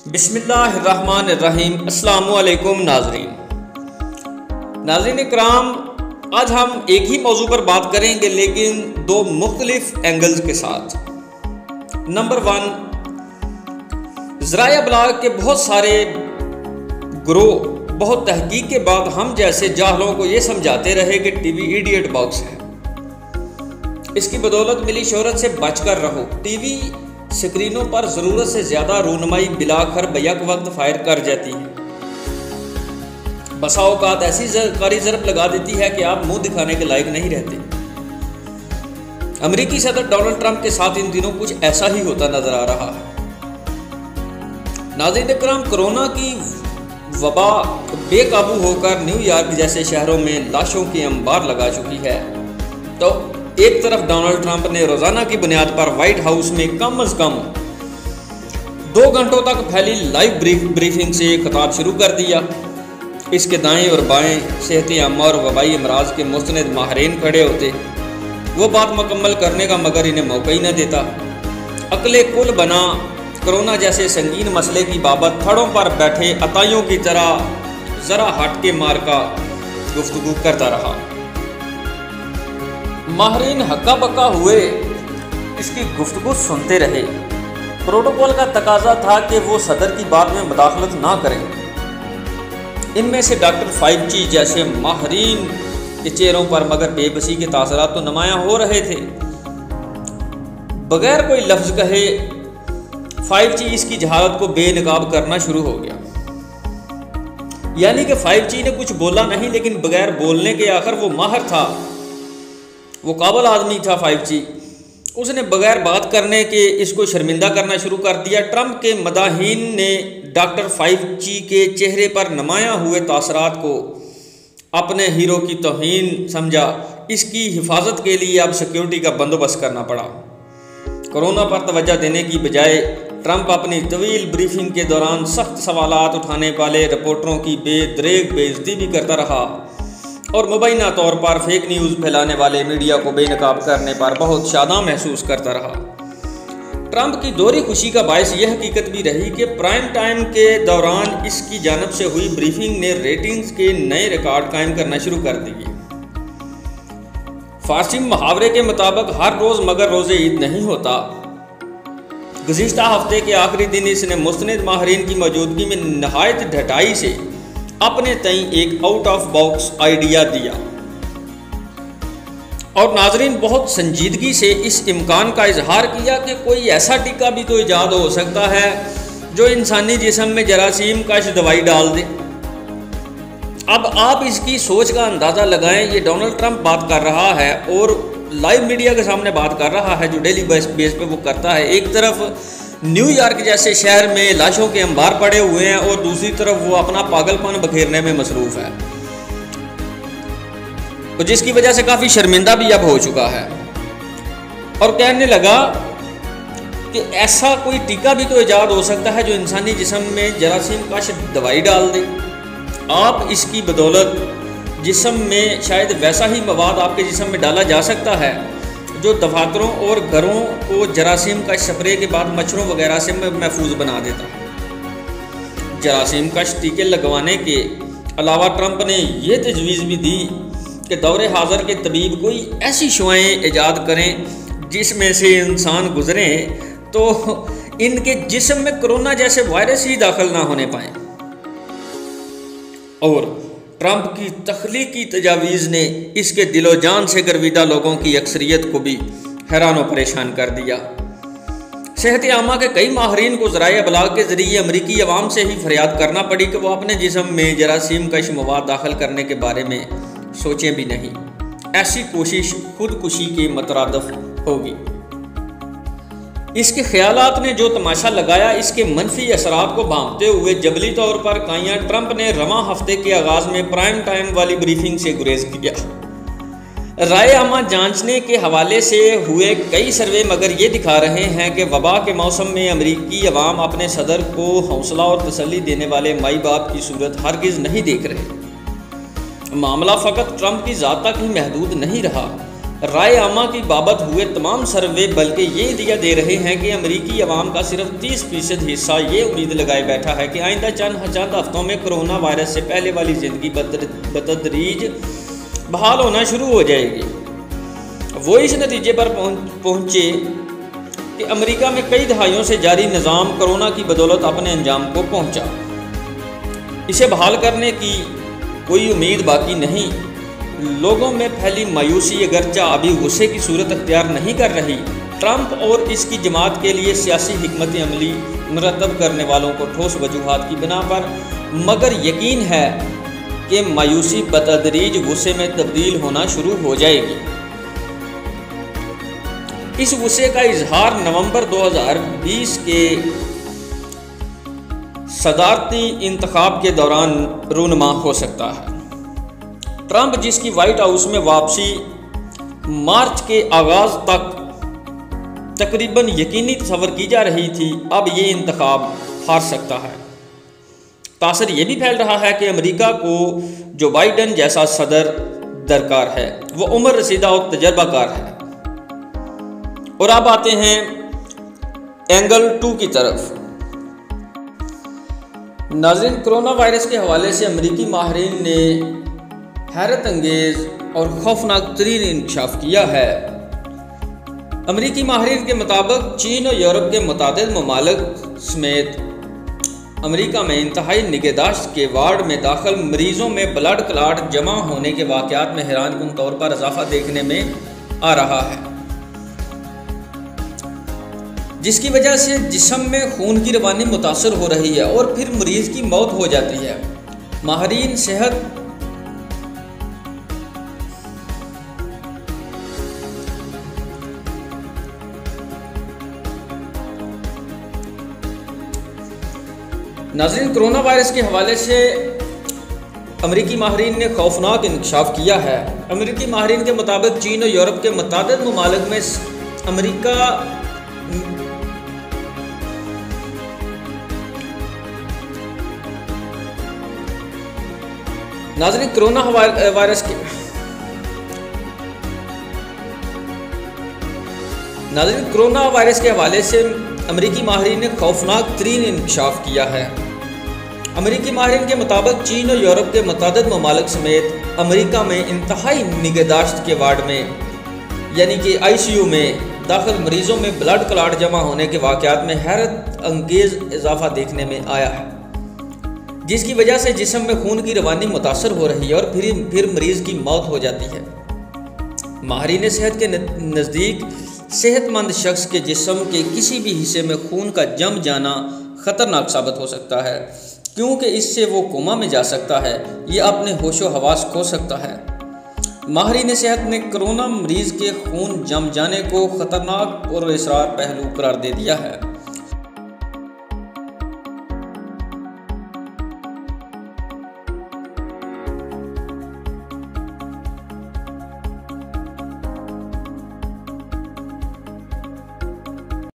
बिस्मिल्लाहिर्रहमानिर्रहीम। अस्सलामुअलैकुम नाज़रीन इकराम, आज हम एक ही मौजू पर बात करेंगे लेकिन दो मुख्तलिफ एंगल्स के साथ। नंबर 1, ज़राए अबलाग के बहुत सारे ग्रोह बहुत तहकीक के बाद हम जैसे जाहलों को ये समझाते रहे कि टीवी इडियट बॉक्स है, इसकी बदौलत मिली शोहरत से बचकर रहो। टीवी स्क्रीनों पर ज़रूरत से ज़्यादा रूनमाई बिलाकर बैक वक्त फायर कर जाती है। बसा औकात ऐसी कारी ज़रब लगा देती है कि आप मुंह दिखाने के लायक नहीं रहते। अमेरिकी सदर डोनाल्ड ट्रंप के साथ इन दिनों कुछ ऐसा ही होता नजर आ रहा है। नाज़रीन इकराम, कोरोना की वबा बेकाबू होकर न्यूयॉर्क जैसे शहरों में लाशों की अंबार लगा चुकी है, तो एक तरफ डोनाल्ड ट्रंप ने रोजाना की बुनियाद पर व्हाइट हाउस में कम अज कम 2 घंटों तक फैली लाइव ब्रीफिंग से खिताब शुरू कर दिया। इसके दाएं और बाएं सेहत आमा और वबाई अमराज के मुस्तनद माहिरीन खड़े होते, वो बात मुकम्मल करने का मगर इन्हें मौका ही न देता। अकले कुल बना कोरोना जैसे संगीन मसले की बाबत थड़ों पर बैठे अताइयों की तरह जरा हट के मार का गुफ्तगू करता रहा। माहिरीन हक्का बक्का हुए इसकी गुफ्तगू सुनते रहे। प्रोटोकॉल का तकाजा था कि वो सदर की बात में मुदाखलत ना करें। इनमें से डॉक्टर 5G जैसे माहिरीन के चेहरों पर मगर बेबसी के तासरात तो नुमायां हो रहे थे। बगैर कोई लफ्ज़ कहे 5G इसकी जहालत को बेनकाब करना शुरू हो गया। यानी कि 5G ने कुछ बोला नहीं, लेकिन बगैर बोलने के आखिर वो माहिर था, वो काबिल आदमी था 5G। उसने बगैर बात करने के इसको शर्मिंदा करना शुरू कर दिया। ट्रंप के मदाहीन ने डॉक्टर 5G के चेहरे पर नुमायां हुए तासरात को अपने हीरो की तौहीन समझा। इसकी हिफाजत के लिए अब सिक्योरिटी का बंदोबस्त करना पड़ा। कोरोना पर तवज्जो देने की बजाय ट्रंप अपनी तवील ब्रीफिंग के दौरान सख्त सवालात उठाने वाले रिपोर्टरों की बेदरेग बेइज्जती भी करता रहा और मुबैना तौर पर फेक न्यूज़ फैलाने वाले मीडिया को बेनकाब करने पर बहुत शादा महसूस करता रहा। ट्रंप की दोहरी खुशी का बायस यह हकीकत भी रही कि प्राइम टाइम के दौरान इसकी जानब से हुई ब्रीफिंग ने रेटिंग्स के नए रिकॉर्ड कायम करना शुरू कर दिए। फारसी मुहावरे के मुताबिक हर रोज़ मगर रोज़े ईद नहीं होता। गुज़िश्ता हफ्ते के आखिरी दिन इसने मुस्तनद माहिरीन की मौजूदगी में नहायत ढटाई से अपने तई एक आउट ऑफ बॉक्स आइडिया दिया और नाजरीन बहुत संजीदगी से इस इम्कान का इजहार किया कि कोई ऐसा टीका भी तो ईजाद हो सकता है जो इंसानी जिस्म में जरासीम कश दवाई डाल दे। अब आप इसकी सोच का अंदाज़ा लगाएं। ये डोनाल्ड ट्रंप बात कर रहा है और लाइव मीडिया के सामने बात कर रहा है, जो डेली बेस पे वो करता है। एक तरफ न्यूयॉर्क जैसे शहर में लाशों के अंबार पड़े हुए हैं और दूसरी तरफ वो अपना पागलपन बखेरने में मसरूफ़ है, तो जिसकी वजह से काफ़ी शर्मिंदा भी अब हो चुका है और कहने लगा कि ऐसा कोई टीका भी तो ईजाद हो सकता है जो इंसानी जिस्म में जरासीम कश दवाई डाल दे। आप इसकी बदौलत जिस्म में शायद वैसा ही मवाद आपके जिस्म में डाला जा सकता है जो दफातरों और घरों को जरासीम का स्प्रे के बाद मच्छरों वगैरह से महफूज बना देता है। जरासीम कश टीके लगवाने के अलावा ट्रंप ने यह तजवीज़ भी दी कि दौरे हाज़र के तबीब कोई ऐसी शुआएँ ईजाद करें जिसमें से इंसान गुजरें तो इनके जिस्म में कोरोना जैसे वायरस ही दाखिल ना होने पाए। और ट्रंप की तख्लीकी तजावीज़ ने इसके दिलो जान से गर्विदा लोगों की अक्सरियत को भी हैरान और परेशान कर दिया। सेहत आमा के कई माहिरीन को ज़राए अबलाग के ज़रिए अमरीकी अवाम से ही फरियाद करना पड़ी कि वो अपने जिस्म में जरासीम कश मवाद दाखिल करने के बारे में सोचें भी नहीं। ऐसी कोशिश खुदकुशी के मतरादफ होगी। इसके ख्यालात ने जो तमाशा लगाया, इसके मनफी असरात को भांपते हुए जबली तौर पर काइयां ट्रंप ने रवां हफ्ते के आगाज़ में प्राइम टाइम वाली ब्रीफिंग से गुरेज किया। राय आमा जांचने के हवाले से हुए कई सर्वे मगर ये दिखा रहे हैं कि वबा के मौसम में अमरीकी अवाम अपने सदर को हौसला और तसल्ली देने वाले माई बाप की सूरत हरगिज़ नहीं देख रहे। मामला फ़कत ट्रंप की ज़ात तक ही महदूद नहीं रहा। राय आमा की बाबत हुए तमाम सर्वे बल्कि ये दिया दे रहे हैं कि अमेरिकी अवाम का सिर्फ 30% हिस्सा ये उम्मीद लगाए बैठा है कि आइंदा चंद हफ्तों में कोरोना वायरस से पहले वाली ज़िंदगी बतदरीज बहाल होना शुरू हो जाएगी। वो इस नतीजे पर पहुँचे कि अमेरिका में कई दहाइयों से जारी निज़ाम कोरोना की बदौलत अपने अंजाम को पहुँचा। इसे बहाल करने की कोई उम्मीद बाकी नहीं। लोगों में फैली मायूसी अगरचा अभी गुस्से की सूरत अख्तियार नहीं कर रही, ट्रंप और इसकी जमात के लिए सियासी हिकमत अमली मुरतब करने वालों को ठोस वजूहात की बिना पर मगर यकीन है कि मायूसी बतदरीज गुस्से में तब्दील होना शुरू हो जाएगी। इस गुस्से का इजहार नवंबर 2020 के सदारती इंतखाब के दौरान रूनुमा हो सकता है। ट्रंप, जिसकी व्हाइट हाउस में वापसी मार्च के आगाज तक तकरीबन यकीनी तस्वर की जा रही थी, अब ये इंतखाब हार सकता है। तासर ये भी फैल रहा है कि अमेरिका को जो बाइडन जैसा सदर दरकार है, वो उम्र रसीदा और तजर्बाकार है। और अब आते हैं एंगल 2 की तरफ। नाज़रीन, कोरोना वायरस के हवाले से अमेरिकी माहिरीन ने हैरत अंगेज़ और खौफनाक तरीन इंकशाफ किया है। अमेरिकी माहिरीन के मुताबिक चीन और यूरोप के मुतादिद ममालिक समेत अमेरिका में इंतहाई निगहदाश्त के वार्ड में दाखिल मरीजों में ब्लड क्लॉट जमा होने के वाक़यात में हैरानकुन तौर पर इजाफा देखने में आ रहा है, जिसकी वजह से जिस्म में खून की रवानी मुतासर हो रही है और फिर मरीज की मौत हो जाती है। माहिरीन सेहत नाज़रीन, कोरोना वायरस के हवाले से अमेरिकी माहिरीन ने खौफनाक इंकशाफ किया है। अमेरिकी माहिरीन के मुताबिक चीन और यूरोप के मुतादिद ममालिक में अमेरिका नाज़रीन कोरोना वायरस के हवाले से अमेरिकी माहिरीन ने खौफनाक तरीन इंकशाफ किया है। अमेरिकी माहिरीन के मुताबिक चीन और यूरोप के मुतादिद ममालिक समेत अमेरिका में इंतहाई निगहदाश्त के वार्ड में यानी कि ICU में दाखिल मरीजों में ब्लड क्लॉट जमा होने के वाक़यात में हैरत अंगेज़ इजाफा देखने में आया है, जिसकी वजह से जिस्म में खून की रवानी मुतासर हो रही है और फिर मरीज की मौत हो जाती है। माहिरीन सेहत के नज़दीक सेहतमंद शख्स के जिस्म के किसी भी हिस्से में खून का जम जाना ख़तरनाक साबित हो सकता है, क्योंकि इससे वो कोमा में जा सकता है या अपने होशो हवास खो सकता है। माहिरीन सेहत ने कोरोना मरीज के खून जम जाने को ख़तरनाक और इसरार पहलू करार दे दिया है।